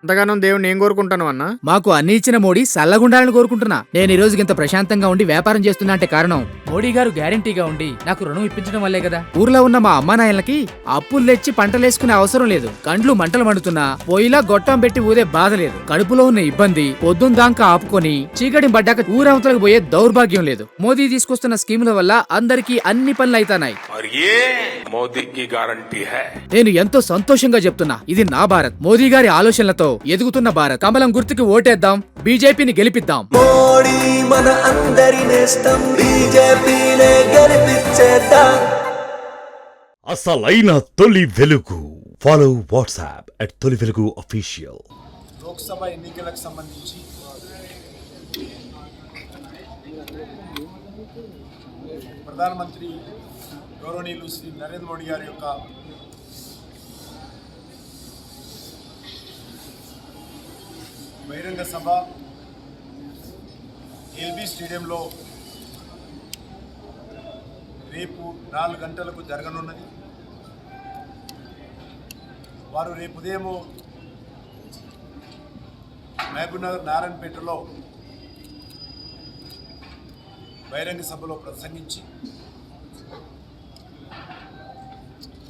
అంతగానం దేవుణ్ణి ఏం కోరుకుంటాను అన్న? మాకు అన్ని ఇచ్చిన మోడీ సల్లగుండాలని కోరుకుంటున్నా. నేను ఈ రోజుకి ఇంత ప్రశాంతంగా ఉండి వ్యాపారం చేస్తున్నా అంటే కారణం మోడీ గారు గ్యారంటీగా ఉండి నాకు రుణం ఇప్పించడం వల్లే కదా. ఊర్లో ఉన్న మా అమ్మా నాయనలకి అప్పులు తెచ్చి పంటలేసుకునే అవసరం లేదు. కండ్లు మంటలు మండుతున్నా పొయ్యిలా గొట్టం పెట్టి ఊదే బాధ లేదు. కడుపులో ఉన్న ఇబ్బంది పొద్దుందాకా ఆపుకొని చీకటి పడ్డాక ఊరవతలకు పోయే దౌర్భాగ్యం లేదు. మోదీ తీసుకొస్తున్న స్కీముల వల్ల అందరికీ అన్ని పనులు అయితానాయి. నేను ఎంతో సంతోషంగా చెప్తున్నా, ఇది నా భారత్. మోదీ గారి ఆలోచనలతో ఎదుగుతున్న భారత్. కమలం గుర్తుకి ఓటేద్దాం, బీజేపీని గెలిపిద్దాం. మోడీ మన అందరి నేస్తం, బీజేపీనే గెలిపించేద్దాం. అసలైన తొలి వెలుగు. ఫాలో వాట్సాప్ @తొలి వెలుగు అఫీషియల్. లోక్సభ ఎన్నికలకు సంబంధించి ప్రధానమంత్రి గౌరవనీయులు శ్రీ నరేంద్ర మోడీ గారి యొక్క బహిరంగ సభ ఎల్బీ స్టేడియంలో రేపు 4 గంటలకు జరగనున్నది. వారు రేపు ఉదయం మహబూబ్నగర్ నారాయణపేటలో బహిరంగ సభలో ప్రసంగించి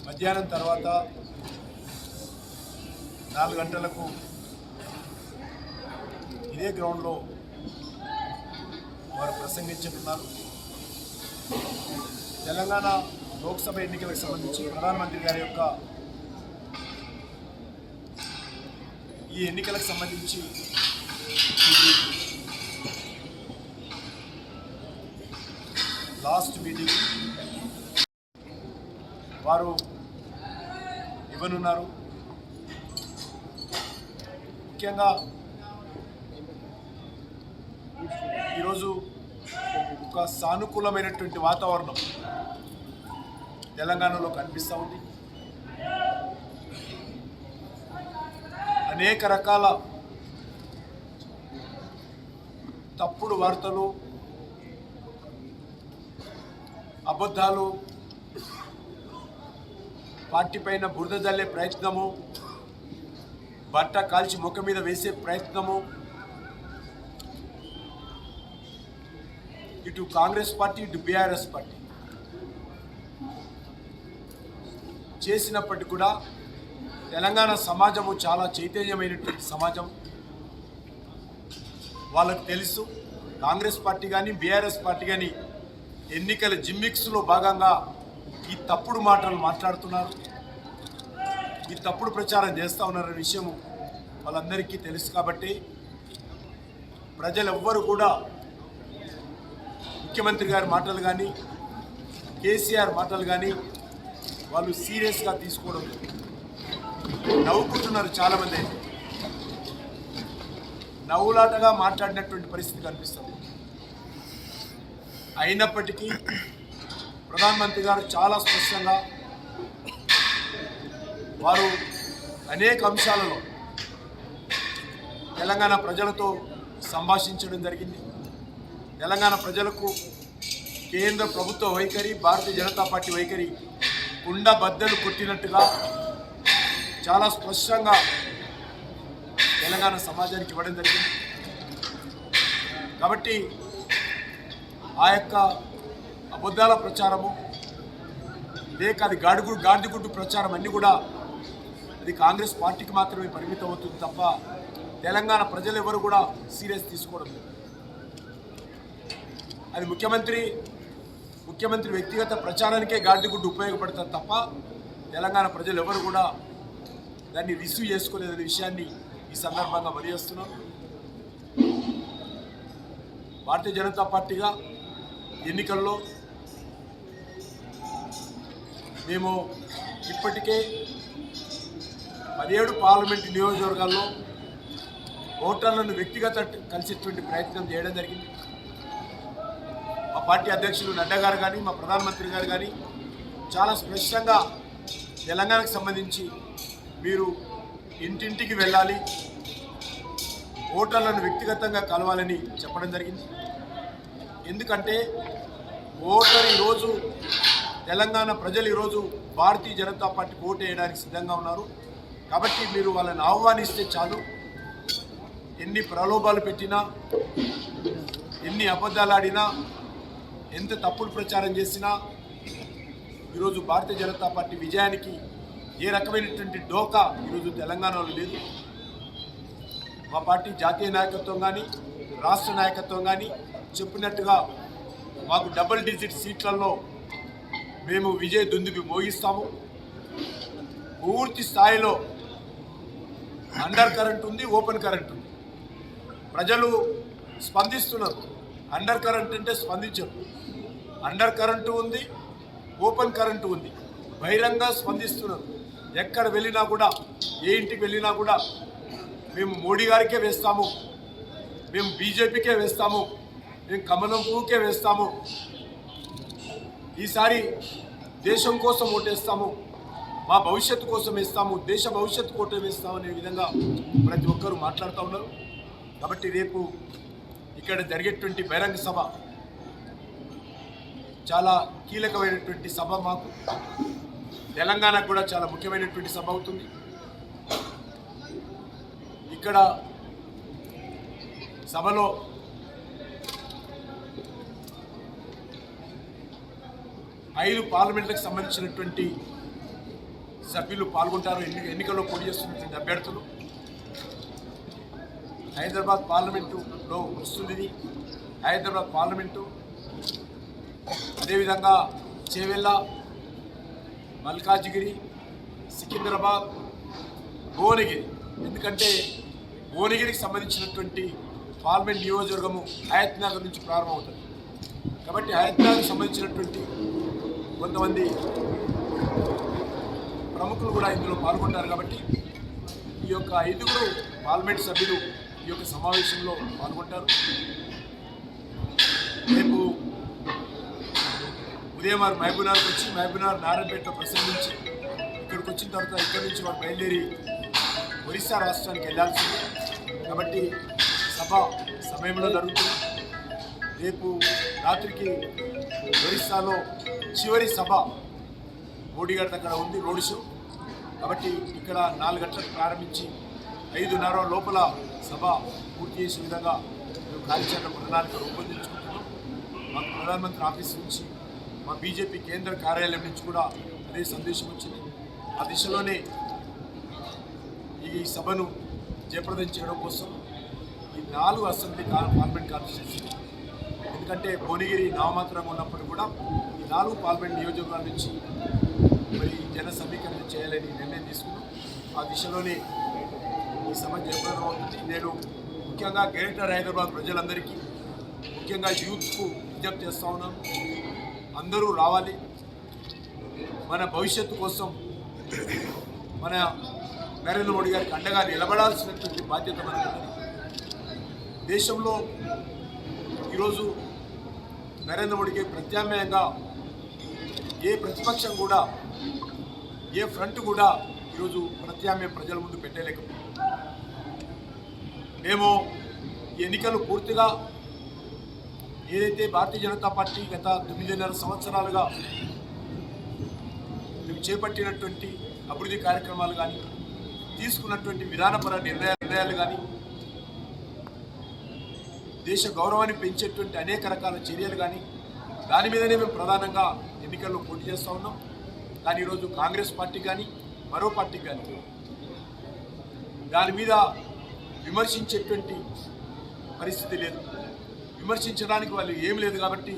మధ్యాహ్నం తర్వాత 4 గంటలకు ఇదే గ్రౌండ్లో వారు ప్రసంగించనున్నారు. తెలంగాణ లోక్సభ ఎన్నికలకు సంబంధించి ప్రధానమంత్రి గారి యొక్క ఈ ఎన్నికలకు సంబంధించి లాస్ట్ మీటింగ్ వారు ఇవ్వనున్నారు. ముఖ్యంగా ఈరోజు ఒక సానుకూలమైనటువంటి వాతావరణం తెలంగాణలో కనిపిస్తూ ఉంది. అనేక రకాల తప్పుడు వార్తలు, అబద్ధాలు, పార్టీ పైన బురద జల్లే ప్రయత్నము, బట్ట కాల్చి ముఖం మీద వేసే ప్రయత్నము ఇటు కాంగ్రెస్ పార్టీ ఇటు బీఆర్ఎస్ పార్టీ చేసినప్పటికీ కూడా తెలంగాణ సమాజము చాలా చైతన్యమైనటువంటి సమాజం. వాళ్ళకు తెలుసు కాంగ్రెస్ పార్టీ కానీ బీఆర్ఎస్ పార్టీ కానీ ఎన్నికల జిమ్మిక్స్లో భాగంగా ఈ తప్పుడు మాటలు మాట్లాడుతున్నారు, ఈ తప్పుడు ప్రచారం చేస్తూ ఉన్నారనే విషయం వాళ్ళందరికీ తెలుసు. కాబట్టి ప్రజలెవ్వరూ కూడా ముఖ్యమంత్రి గారి మాటలు కానీ కేసీఆర్ మాటలు కానీ వాళ్ళు సీరియస్గా తీసుకోవడం లేదు. నవ్వుకుంటున్నారు చాలామంది, నవ్వులాటగా మాట్లాడినటువంటి పరిస్థితి కనిపిస్తుంది. అయినప్పటికీ ప్రధానమంత్రి గారు చాలా స్పష్టంగా వారు అనేక అంశాలలో తెలంగాణ ప్రజలతో సంభాషించడం జరిగింది. తెలంగాణ ప్రజలకు కేంద్ర ప్రభుత్వ వైఖరి, భారతీయ జనతా పార్టీ వైఖరి కుండ బద్దలు కొట్టినట్టుగా చాలా స్పష్టంగా తెలంగాణ సమాజానికి ఇవ్వడం జరిగింది. కాబట్టి ఆ యొక్క అబద్ధాల ప్రచారము లేక అది గాడిదిగుడ్డు ప్రచారం అన్నీ కూడా అది కాంగ్రెస్ పార్టీకి మాత్రమే పరిమితం అవుతుంది తప్ప తెలంగాణ ప్రజలు ఎవరు కూడా సీరియస్ తీసుకోవడం లేదు. అది ముఖ్యమంత్రి వ్యక్తిగత ప్రచారానికే గాడిదిగుడ్డు ఉపయోగపడుతుంది తప్ప తెలంగాణ ప్రజలు ఎవరు కూడా దాన్ని రిసీవ్ చేసుకోలేదనే విషయాన్ని ఈ సందర్భంగా తెలియజేస్తున్నాం. భారతీయ జనతా పార్టీగా ఎన్నికల్లో మేము ఇప్పటికే 17 పార్లమెంటు నియోజకవర్గాల్లో ఓటర్లను వ్యక్తిగత కలిసేటువంటి ప్రయత్నం చేయడం జరిగింది. మా పార్టీ అధ్యక్షులు నడ్డా గారు కానీ మా ప్రధానమంత్రి గారు కానీ చాలా స్పష్టంగా తెలంగాణకు సంబంధించి మీరు ఇంటింటికి వెళ్ళాలి, ఓటర్లను వ్యక్తిగతంగా కలవాలని చెప్పడం జరిగింది. ఎందుకంటే ఓటర్ ఈరోజు తెలంగాణ ప్రజలు ఈరోజు భారతీయ జనతా పార్టీకి ఓటు వేయడానికి సిద్ధంగా ఉన్నారు. కాబట్టి మీరు వాళ్ళని ఆహ్వానిస్తే చాలు. ఎన్ని ప్రలోభాలు పెట్టినా, ఎన్ని అబద్ధాలు ఆడినా, ఎంత తప్పుడు ప్రచారం చేసినా ఈరోజు భారతీయ జనతా పార్టీ విజయానికి ఏ రకమైనటువంటి డోకా ఈరోజు తెలంగాణలో లేదు. మా పార్టీ జాతీయ నాయకత్వం కానీ రాష్ట్ర నాయకత్వం కానీ చెప్పినట్టుగా మాకు డబుల్ డిజిట్ సీట్లలో మేము విజయ దుందుబి మోగిస్తాము. పూర్తి స్థాయిలో అండర్ కరెంట్ ఉంది, ఓపెన్ కరెంట్ ఉంది. ప్రజలు స్పందిస్తున్నారు. అండర్ కరెంట్ అంటే స్పందించరు. అండర్ కరెంటు ఉంది, ఓపెన్ కరెంటు ఉంది. బహిరంగ స్పందిస్తున్నారు. ఎక్కడ వెళ్ళినా కూడా, ఏ ఇంటికి వెళ్ళినా కూడా మేము మోడీ గారికే వేస్తాము, మేము బీజేపీకే వేస్తాము, మేము కమలం పువ్వుకే వేస్తాము, ఈసారి దేశం కోసం ఓటేస్తాము, మా భవిష్యత్తు కోసం వేస్తాము, దేశ భవిష్యత్తు కోసం వేస్తాము అనే విధంగా ప్రతి ఒక్కరూ మాట్లాడుతూ ఉన్నారు. కాబట్టి రేపు ఇక్కడ జరిగేటువంటి బహిరంగ సభ చాలా కీలకమైనటువంటి సభ. మాకు తెలంగాణకు కూడా చాలా ముఖ్యమైనటువంటి సభ అవుతుంది. ఇక్కడ సభలో ఐదు పార్లమెంట్లకు సంబంధించినటువంటి సభ్యులు పాల్గొంటారు. ఎన్నికల్లో పోటీ చేస్తున్నటువంటి అభ్యర్థులు. హైదరాబాద్ పార్లమెంటులో వస్తుంది. హైదరాబాద్ పార్లమెంటు, అదేవిధంగా చేవెళ్ళ, మల్కాజిగిరి, సికింద్రాబాద్, భువనగిరి. ఎందుకంటే భువనగిరికి సంబంధించినటువంటి పార్లమెంట్ నియోజకవర్గము హయత్ నగర్ నుంచి ప్రారంభమవుతుంది. కాబట్టి హయత్ నగర్కి సంబంధించినటువంటి కొంతమంది ప్రముఖులు కూడా ఇందులో పాల్గొంటారు. కాబట్టి ఈ యొక్క 5 పార్లమెంట్ సభ్యులు ఈ యొక్క సమావేశంలో పాల్గొంటారు. రేపు ఉదయం వారు మహబూబ్నగర్కి వచ్చి మహబూబ్నగర్ నారాయణపేటలో ప్రసంగించి ఇక్కడికి వచ్చిన తర్వాత ఇక్కడి నుంచి వారు బయలుదేరి ఒరిస్సా రాష్ట్రానికి వెళ్ళాల్సింది. కాబట్టి సభ సమయంలో జరుగుతుంది. రేపు రాత్రికి ఒరిస్సాలో చివరి సభ మోడీ గారి దగ్గర ఉంది, రోడ్ షో. కాబట్టి ఇక్కడ 4 గంటలకు ప్రారంభించి 5:30 లోపల సభ పూర్తి చేసే విధంగా మేము కార్యాచరణ ప్రణాళిక రూపొందించుకుంటున్నాం. మాకు ప్రధానమంత్రి ఆఫీస్ నుంచి, మా బీజేపీ కేంద్ర కార్యాలయం నుంచి కూడా అదే సందేశం వచ్చింది. ఆ దిశలోనే ఈ సభను జయప్రదం చేయడం కోసం ఈ 4 అసెంబ్లీ పార్లమెంట్ కాన్స్టిట్యూన్సీ, ఎందుకంటే భువనగిరి నామమాత్రంగా ఉన్నప్పుడు కూడా ఈ 4 పార్లమెంట్ నియోజకవర్గాల నుంచి మరి జన సమీకరణ చేయాలని నిర్ణయం తీసుకున్నాం. ఆ దిశలోనే ఈ సభ జయప్రదం అవుతుంది. నేను ముఖ్యంగా గ్రేటర్ హైదరాబాద్ ప్రజలందరికీ, ముఖ్యంగా యూత్కు విజ్ఞప్తి చేస్తూ ఉన్నాను. అందరూ రావాలి. మన భవిష్యత్తు కోసం మన నరేంద్ర మోడీ గారికి అండగా నిలబడాల్సినటువంటి బాధ్యత మనకు ఉంది. దేశంలో ఈరోజు నరేంద్ర మోడీకి ప్రత్యామ్నాయంగా ఏ ప్రతిపక్షం కూడా, ఏ ఫ్రంట్ కూడా ఈరోజు ప్రత్యామ్నాయం ప్రజల ముందు పెట్టలేకపోయింది. మేము ఎన్నికలు పూర్తిగా ఏదైతే భారతీయ జనతా పార్టీ గత 9.5 సంవత్సరాలుగా మేము చేపట్టినటువంటి అభివృద్ధి కార్యక్రమాలు కానీ, తీసుకున్నటువంటి విధానపర నిర్ణయాలు కానీ, దేశ గౌరవాన్ని పెంచేటువంటి అనేక రకాల చర్యలు కానీ, దాని మీదనే మేము ప్రధానంగా ఎన్నికల్లో పోటీ చేస్తూ ఉన్నాం. కానీ ఈరోజు కాంగ్రెస్ పార్టీ కానీ మరో పార్టీ కానీ దాని మీద విమర్శించేటువంటి పరిస్థితి లేదు. విమర్శించడానికి వాళ్ళు ఏం లేదు. కాబట్టి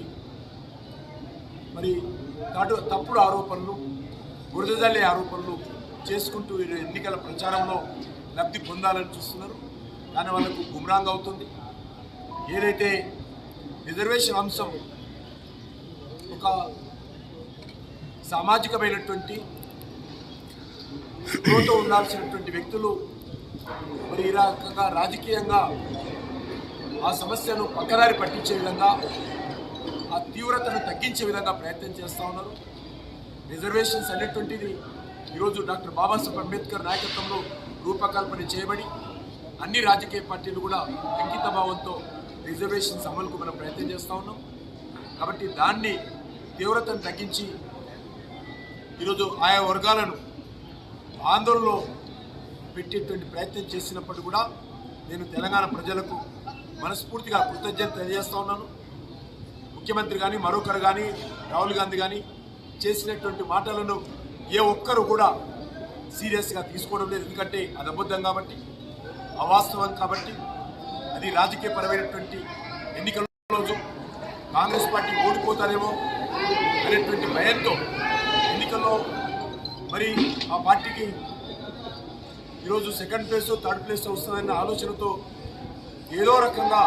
మరి తప్పుడు ఆరోపణలు, బురదజల్లే ఆరోపణలు చేసుకుంటూ ఎన్నికల ప్రచారంలో లబ్ధి పొందాలని చూస్తున్నారు. కానీ వాళ్ళకు గుమ్రాంగ్ అవుతుంది. ఏదైతే రిజర్వేషన్ అంశం ఒక సామాజికమైనటువంటి స్పృహతో ఉండాల్సినటువంటి వ్యక్తులు మరి ఈ రకంగా రాజకీయంగా ఆ సమస్యను పక్కదారి పట్టించే విధంగా, ఆ తీవ్రతను తగ్గించే విధంగా ప్రయత్నం చేస్తూ ఉన్నారు. రిజర్వేషన్స్ అనేటువంటిది ఈరోజు డాక్టర్ బాబాసాహెబ్ అంబేద్కర్ నాయకత్వంలో రూపకల్పన చేయబడి అన్ని రాజకీయ పార్టీలు కూడా అంకిత భావంతో రిజర్వేషన్స్ అమలుకు మనం ప్రయత్నం చేస్తూ ఉన్నాం. కాబట్టి దాన్ని తీవ్రతను తగ్గించి ఈరోజు ఆయా వర్గాలను ఆందోళనలో పెట్టేటువంటి ప్రయత్నం చేసినప్పుడు కూడా నేను తెలంగాణ ప్రజలకు మనస్ఫూర్తిగా కృతజ్ఞత తెలియజేస్తా ఉన్నాను. ముఖ్యమంత్రి కానీ మరొకరు కానీ రాహుల్ గాంధీ కానీ చేసినటువంటి మాటలను ఏ ఒక్కరు కూడా సీరియస్గా తీసుకోవడం లేదు. ఎందుకంటే అది అబద్ధం కాబట్టి, అవాస్తవం కాబట్టి, అది రాజకీయపరమైనటువంటి ఎన్నికల రోజు కాంగ్రెస్ పార్టీ ఓడిపోతారేమో అనేటువంటి భయంతో ఎన్నికల్లో మరి ఆ పార్టీకి ఈరోజు సెకండ్ ప్లేస్ థర్డ్ ప్లేస్ వస్తుందన్న ఆలోచనతో ఏదో రకంగా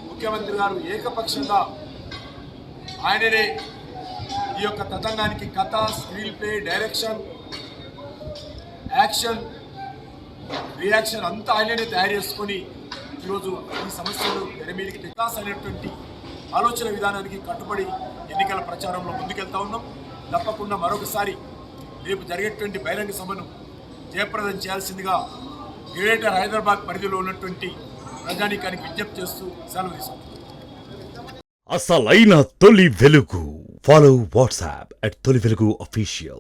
ముఖ్యమంత్రి గారు ఏకపక్షంగా ఆయననే ఈ యొక్క తతంగానికి కథ, screen play, direction, action, reaction అంతా ఆయననే తయారు చేసుకొని ఈరోజు ఈ సమస్యలు తెర మీదకి వికాస్ అనేటువంటి ఆలోచన విధానానికి కట్టుబడి ఎన్నికల ప్రచారంలో ముందుకెళ్తా ఉన్నాం. తప్పకుండా మరొకసారి రేపు జరిగేటువంటి బహిరంగ సభను జయప్రదం చేయాల్సిందిగా గ్రేటర్ హైదరాబాద్ పరిధిలో ఉన్నటువంటి ప్రజానీకానికి విజ్ఞప్తి చేస్తూ సెలవు తీసుకుంటాం. అసలైన తొలి వెలుగు. ఫాలో వాట్సాప్ @తొలి వెలుగు official.